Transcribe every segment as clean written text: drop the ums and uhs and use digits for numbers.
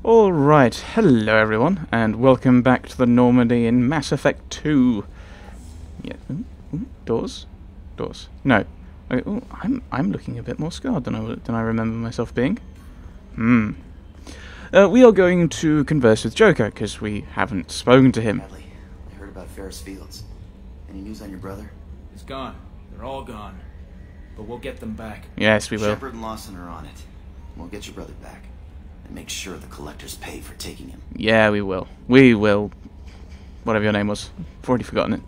Alright, hello everyone, and welcome back to the Normandy in Mass Effect 2. Yeah, doors? Doors. No. I'm looking a bit more scarred than I remember myself being. We are going to converse with Joker, because we haven't spoken to him. Bradley, I heard about Ferris Fields. Any news on your brother? He's gone. They're all gone. But we'll get them back. Yes, we will. Shepard and Lawson are on it. We'll get your brother back. And make sure the collectors pay for taking him. Yeah, we will. We will. Whatever your name was. I've already forgotten it.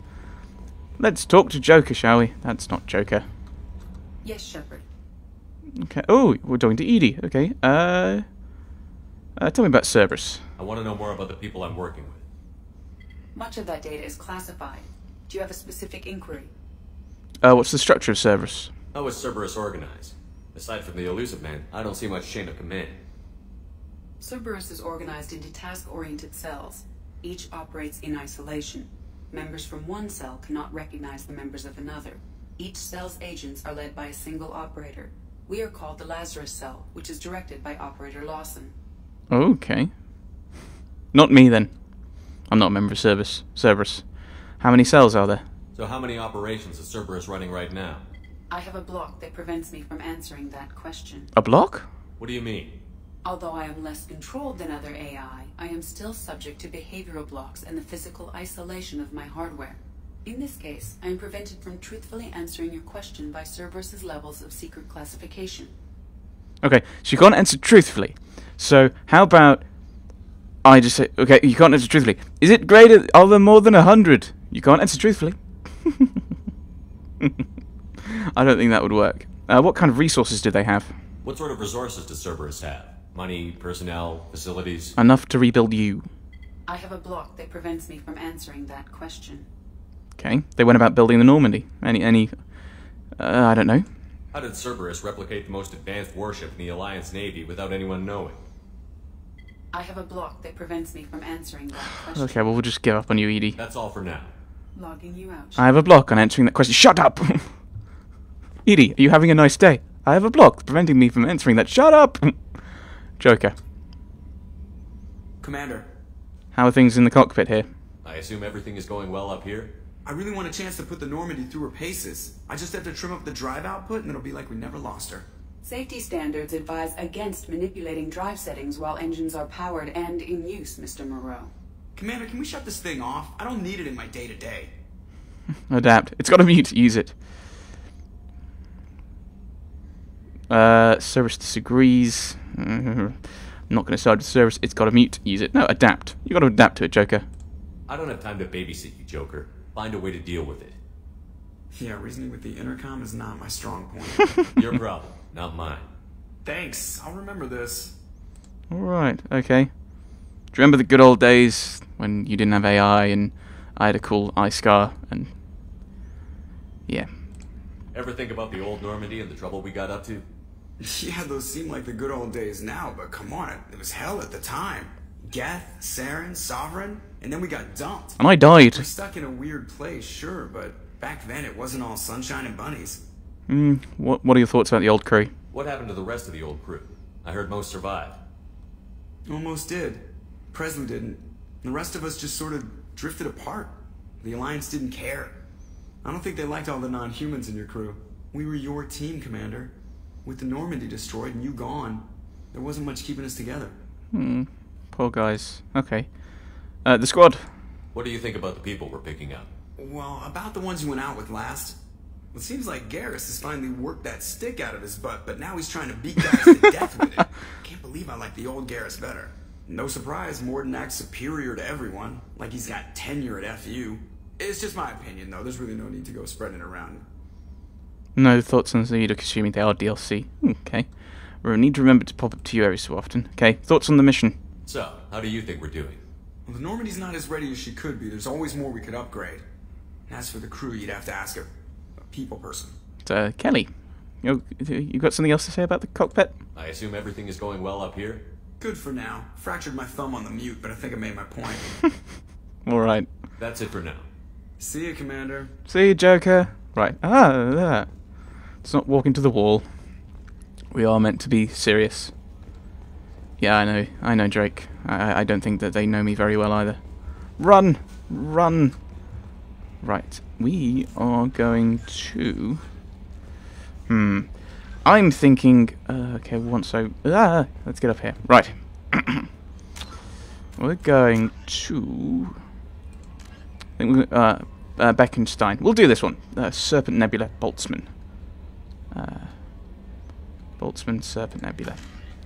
Let's talk to Joker, shall we? That's not Joker. Yes, Shepard. Okay. Oh, we're talking to Edie. Okay. Tell me about Cerberus. I want to know more about the people I'm working with. Much of that data is classified. Do you have a specific inquiry? What's the structure of Cerberus? How is Cerberus organized? Aside from the elusive man, I don't see much chain of command. Cerberus is organized into task-oriented cells. Each operates in isolation. Members from one cell cannot recognize the members of another. Each cell's agents are led by a single operator. We are called the Lazarus cell, which is directed by Operator Lawson. Okay. Not me, then. I'm not a member of Cerberus. How many cells are there? So how many operations is Cerberus running right now? I have a block that prevents me from answering that question. A block? What do you mean? Although I am less controlled than other AI, I am still subject to behavioral blocks and the physical isolation of my hardware. In this case, I am prevented from truthfully answering your question by Cerberus's levels of secret classification. Okay, so you can't answer truthfully. So, how about I just say, okay, you can't answer truthfully. Is it greater, are there more than 100? You can't answer truthfully. I don't think that would work. What kind of resources do they have? What sort of resources does Cerberus have? Money, personnel, facilities? Enough to rebuild you. I have a block that prevents me from answering that question. Okay, they went about building the Normandy. I don't know. How did Cerberus replicate the most advanced warship in the Alliance Navy without anyone knowing? I have a block that prevents me from answering that question. Okay, well, we'll just give up on you, Edie. That's all for now. Logging you out. I have a block on answering that question. Shut up! Edie, are you having a nice day? I have a block preventing me from answering that. Shut up! Joker. Commander, How are things in the cockpit here? I assume everything is going well up here? I really want a chance to put the Normandy through her paces. I just have to trim up the drive output and it'll be like we never lost her. Safety standards advise against manipulating drive settings while engines are powered and in use, Mr. Moreau. Commander, can we shut this thing off? I don't need it in my day-to-day. Adapt. It's got a mute. Use it. Cerberus disagrees. I'm not going to side with Cerberus. It's got a mute. Use it. No, adapt. You got to adapt to it, Joker. I don't have time to babysit you, Joker. Find a way to deal with it. Yeah, reasoning with the intercom is not my strong point. Your problem, not mine. Thanks, I'll remember this. Alright, okay. Do you remember the good old days when you didn't have AI and I had a cool eye scar and... yeah. Ever think about the old Normandy and the trouble we got up to? Yeah, those seem like the good old days now, but come on, it was hell at the time. Geth, Saren, Sovereign, and then we got dumped. And I died. We're stuck in a weird place, sure, but back then it wasn't all sunshine and bunnies. What are your thoughts about the old crew? What happened to the rest of the old crew? I heard most survived. Almost did. Presley didn't. The rest of us just sort of drifted apart. The Alliance didn't care. I don't think they liked all the non-humans in your crew. We were your team, Commander. With the Normandy destroyed and you gone, there wasn't much keeping us together. Poor guys. Okay. The squad. What do you think about the people we're picking up? Well, about the ones you went out with last. It seems like Garrus has finally worked that stick out of his butt, but now he's trying to beat guys to death with it. Can't believe I like the old Garrus better. No surprise, Morden acts superior to everyone, like he's got tenure at FU. It's just my opinion, though. There's really no need to go spreading it around. No thoughts on the Zedek, assuming they are DLC. Okay. We'll need to remember to pop up to you every so often. Okay, thoughts on the mission? So, how do you think we're doing? Well, the Normandy's not as ready as she could be. There's always more we could upgrade. And as for the crew, you'd have to ask a people person. Kelly. You got something else to say about the cockpit? I assume everything is going well up here? Good for now. Fractured my thumb on the mute, but I think I made my point. Alright. That's it for now. See you, Commander. See you, Joker. Right. Let's not walk into the wall. We are meant to be serious. Yeah, I know, Drake. I don't think that they know me very well either. Run! Run! Right, we are going to... I'm thinking... okay, let's get up here. Right. We're going to... I think we're... Beckenstein. We'll do this one. Serpent Nebula, Boltzmann. Boltzmann, Serpent Nebula.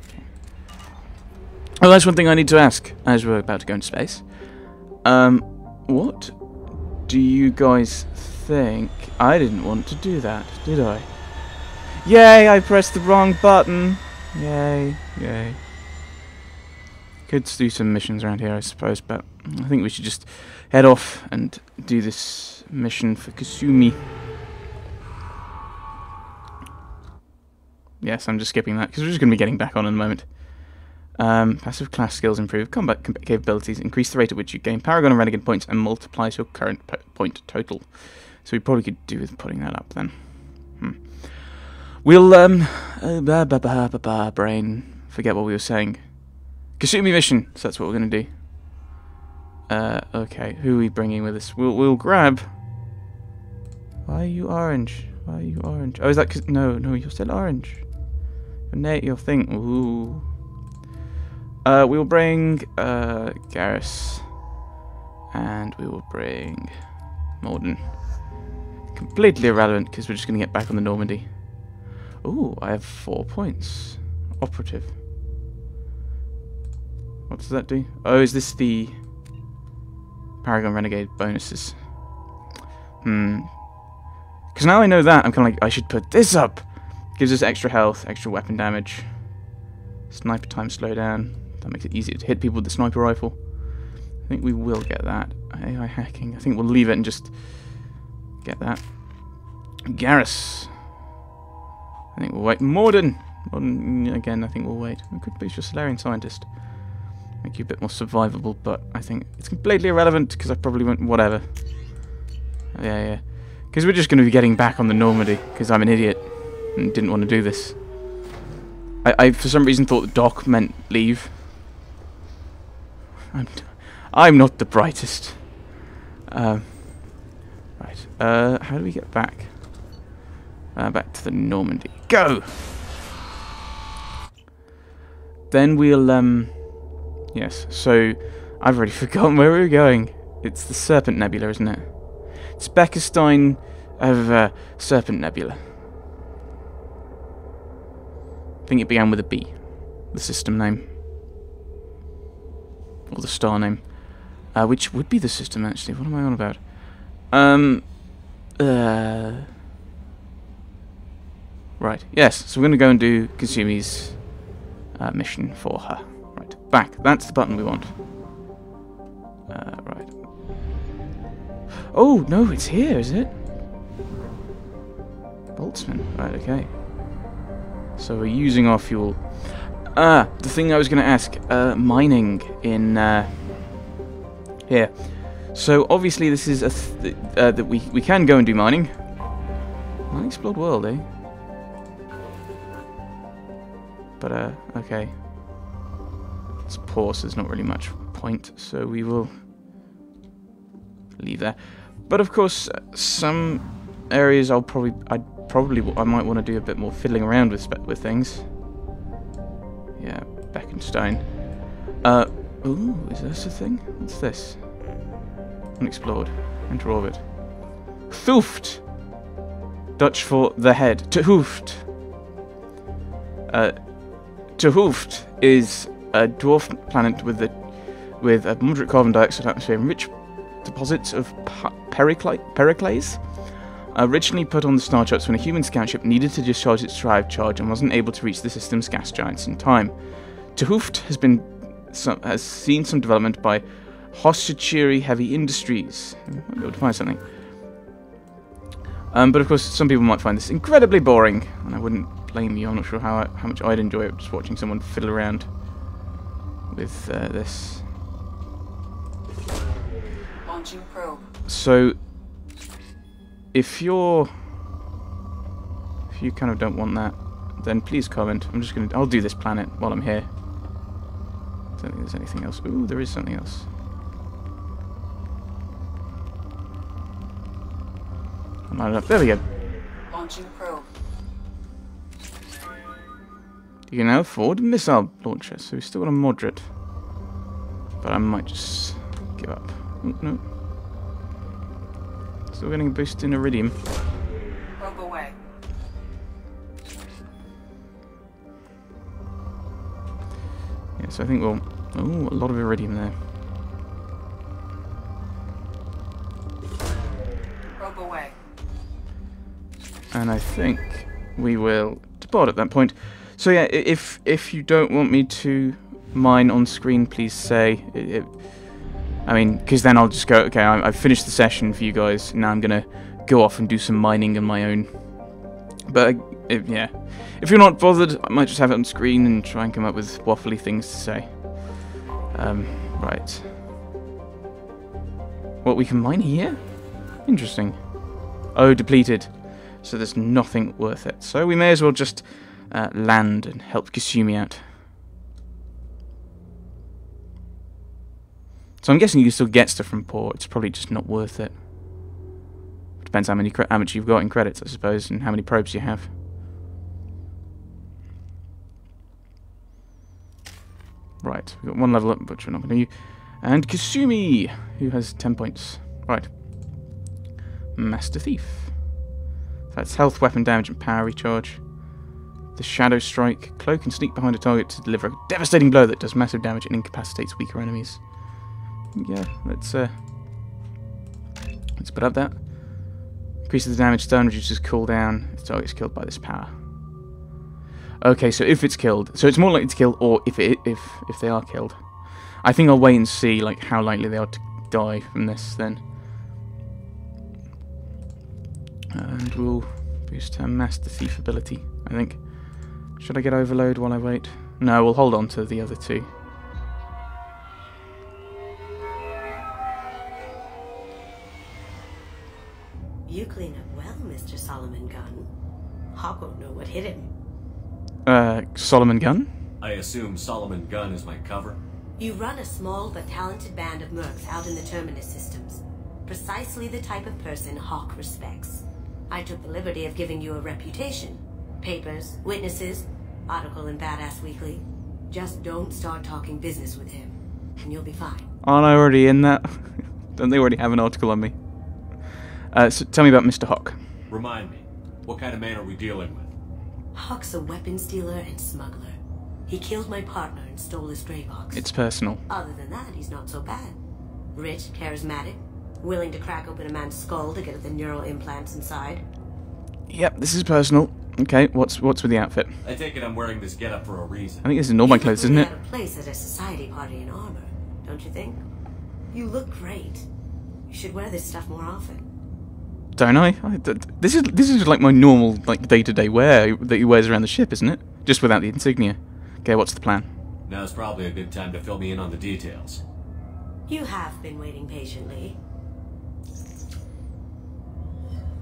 Okay. Oh, that's one thing I need to ask, as we're about to go into space. What do you guys think? I didn't want to do that, did I? Yay, I pressed the wrong button. Yay, yay. Could do some missions around here, I suppose, but I think we should just head off and do this mission for Kasumi. Yes, I'm just skipping that, because we're just going to be getting back on in a moment. Passive class skills improve, combat capabilities, increase the rate at which you gain Paragon and Renegade points, and multiplies your current point total. So we probably could do with putting that up then. We'll, brain, forget what we were saying. Kasumi mission, so that's what we're going to do. Okay, who are we bringing with us? We'll grab... Why are you orange? Why are you orange? Oh, is that because... No, you're still orange. Your thing. Ooh. We'll bring Garrus. And we will bring Morden. Completely irrelevant because we're just going to get back on the Normandy. Ooh, I have 4 points. Operative. What does that do? Oh, is this the Paragon Renegade bonuses? Because now I know that, I'm kind of like, I should put this up. Gives us extra health, extra weapon damage. Sniper time slowdown. That makes it easier to hit people with the sniper rifle. I think we will get that. AI hacking. I think we'll leave it and just get that. Garrus. I think we'll wait. Morden, again, I think we'll wait. We could boost your Solarian Scientist. Make you a bit more survivable, but I think it's completely irrelevant because I probably won't... Whatever. Yeah. Because we're just going to be getting back on the Normandy because I'm an idiot and didn't want to do this. I for some reason thought Doc meant leave. I'm not the brightest. Right. How do we get back? Back to the Normandy. Go! Then we'll, yes, so I've already forgotten where we were going. It's the Serpent Nebula, isn't it? It's Beckenstein of Serpent Nebula. I think it began with a B, the system name. Or the star name. Which would be the system, actually. What am I on about? Right, yes, so we're going to go and do Kasumi's mission for her. Right, back. That's the button we want. Right. Oh, no, it's here, is it? Boltzmann. Right, okay. So we're using our fuel. The thing I was going to ask, mining in here. So obviously this is a that we can go and do mining. Unexplored world, eh? But okay. It's poor, so there's not really much point. So we will leave there. But of course, some areas I might want to do a bit more fiddling around with things. Yeah, Beckenstein. Ooh, is this a thing? What's this? Unexplored. Enter orbit. Thuft! Dutch for the head. Tehoofd. Tehoofd is a dwarf planet with a moderate carbon dioxide atmosphere and rich deposits of periclase. Originally put on the star charts when a human scout ship needed to discharge its drive charge and wasn't able to reach the system's gas giants in time. Tehoofd has seen some development by Hoshachiri Heavy Industries. Might be able to find something. But of course, some people might find this incredibly boring, and I wouldn't blame you. I'm not sure how much I'd enjoy it, just watching someone fiddle around with this. Launching probe. So, if you kind of don't want that, then please comment. I'll do this planet while I'm here. Don't think there's anything else. Ooh, there is something else. Line it up. There we go. Launching probe. You can now afford a missile launcher, so we've still got a moderate. But I might just give up. Oh, no. Still getting a boost in iridium. Probe away. Yeah, so I think we'll... Oh, a lot of iridium there. Probe away. And I think we will depart at that point. So yeah, if you don't want me to mine on screen, please say. I mean, because then I'll just go, okay, I've finished the session for you guys, now I'm going to go off and do some mining on my own. But, yeah, if you're not bothered, I might just have it on screen and try and come up with waffly things to say. Right. What, we can mine here? Interesting. Oh, depleted. So there's nothing worth it. So we may as well just land and help Kasumi out. So I'm guessing you can still get stuff from port. It's probably just not worth it. Depends how much you've got in credits, I suppose, and how many probes you have. Right, we've got one level up, which we're not going to use. And Kasumi, who has 10 points. Right. Master Thief. That's health, weapon damage, and power recharge. The Shadow Strike. Cloak and sneak behind a target to deliver a devastating blow that does massive damage and incapacitates weaker enemies. Yeah, let's put up that. Increases the damage stun, reduces cooldown. The target is killed by this power. Okay, so if it's killed, so it's more likely to kill, or if they are killed. I think I'll wait and see like how likely they are to die from this then. And we'll boost her Master Thief ability, I think. Should I get Overload while I wait? No, we'll hold on to the other two. You clean up well, Mr. Solomon Gunn. Hawk won't know what hit him. Solomon Gunn? I assume Solomon Gunn is my cover? You run a small but talented band of mercs out in the Terminus systems. Precisely the type of person Hawk respects. I took the liberty of giving you a reputation. Papers, witnesses, article in Badass Weekly. Just don't start talking business with him, and you'll be fine. Aren't I already in that? Don't they already have an article on me? So tell me about Mr. Hawk. Remind me, what kind of man are we dealing with? Hawk's a weapons dealer and smuggler. He killed my partner and stole his gray box. It's personal. Other than that, he's not so bad. Rich, charismatic, willing to crack open a man's skull to get at the neural implants inside. Yep, this is personal. Okay, what's with the outfit? I take it I'm wearing this getup for a reason. I think this is all my clothes, isn't it? You look out of place at a society party in armor, don't you think? You look great. You should wear this stuff more often. Don't I? This is like my normal like day-to-day wear that he wears around the ship, isn't it? Just without the insignia. Okay, what's the plan? Now's probably a good time to fill me in on the details. You have been waiting patiently.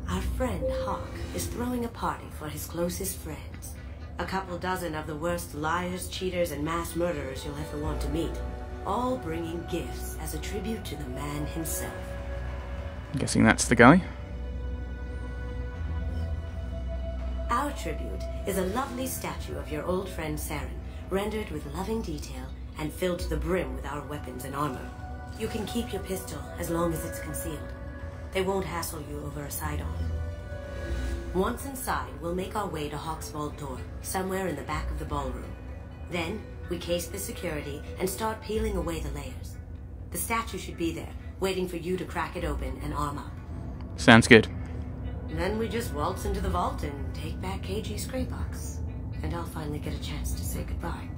Our friend Hawk is throwing a party for his closest friends. A couple dozen of the worst liars, cheaters, and mass murderers you'll ever want to meet. All bringing gifts as a tribute to the man himself. I'm guessing that's the guy. Our tribute is a lovely statue of your old friend Saren, rendered with loving detail and filled to the brim with our weapons and armor. You can keep your pistol as long as it's concealed. They won't hassle you over a side-on. Once inside, we'll make our way to Hawk's vault door, somewhere in the back of the ballroom. Then, we case the security and start peeling away the layers. The statue should be there, waiting for you to crack it open and arm up. Sounds good. Then we just waltz into the vault and take back KG's gray box. And I'll finally get a chance to say goodbye.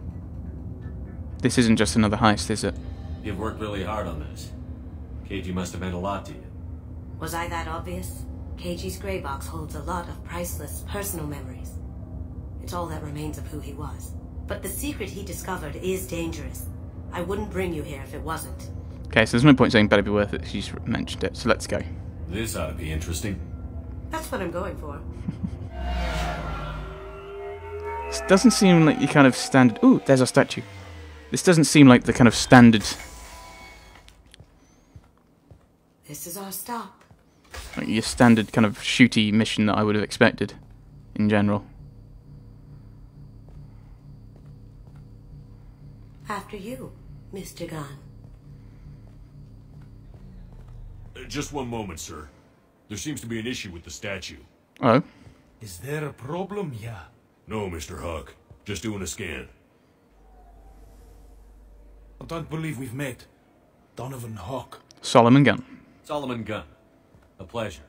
This isn't just another heist, is it? You've worked really hard on this. KG must have meant a lot to you. Was I that obvious? KG's gray box holds a lot of priceless personal memories. It's all that remains of who he was. But the secret he discovered is dangerous. I wouldn't bring you here if it wasn't. Okay, so there's no point saying better be worth it. She's mentioned it, so let's go. This ought to be interesting. That's what I'm going for. This doesn't seem like your kind of standard... Ooh, there's our statue. This doesn't seem like the kind of standard... This is our stop. Like your standard kind of shooty mission that I would have expected, in general. After you, Mr. Gunn. Just one moment, sir. There seems to be an issue with the statue. Oh. Is there a problem here? No, Mr. Huck. Just doing a scan. I don't believe we've met. Donovan Hawk. Solomon Gunn. Solomon Gunn. A pleasure.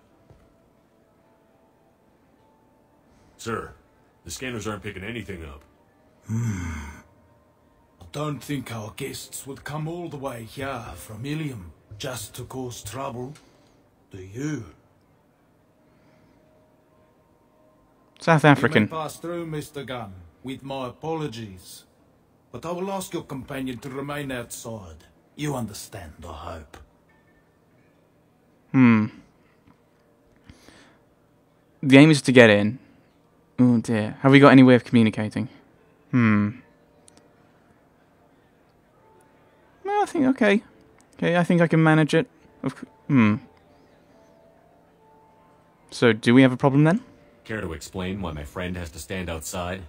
Sir, the scanners aren't picking anything up. I don't think our guests would come all the way here from Ilium just to cause trouble. Do you? South You African. may pass through, Mr. Gunn, with my apologies. But I will ask your companion to remain outside. You understand, I hope. The aim is to get in. Oh dear. Have we got any way of communicating? Well, I think, okay. Okay, I think I can manage it. So, do we have a problem then? Care to explain why my friend has to stand outside?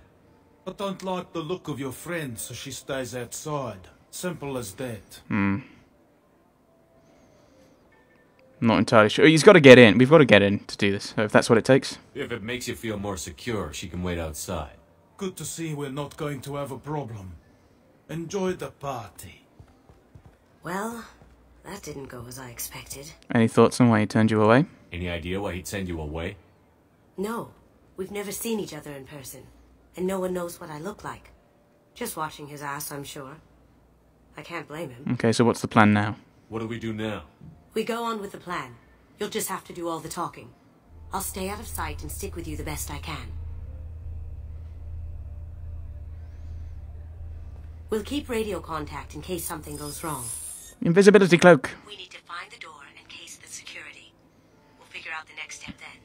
I don't like the look of your friend, so she stays outside. Simple as that. Not entirely sure. He's got to get in. We've got to get in to do this, if that's what it takes. If it makes you feel more secure, she can wait outside. Good to see we're not going to have a problem. Enjoy the party. Well, that didn't go as I expected. Any thoughts on why he turned you away? Any idea why he'd send you away? No, we've never seen each other in person, and no one knows what I look like. Just watching his ass, I'm sure. I can't blame him. Okay, so what's the plan now? What do we do now? We go on with the plan. You'll just have to do all the talking. I'll stay out of sight and stick with you the best I can. We'll keep radio contact in case something goes wrong. Invisibility cloak. We need to find the door and case the security. We'll figure out the next step then.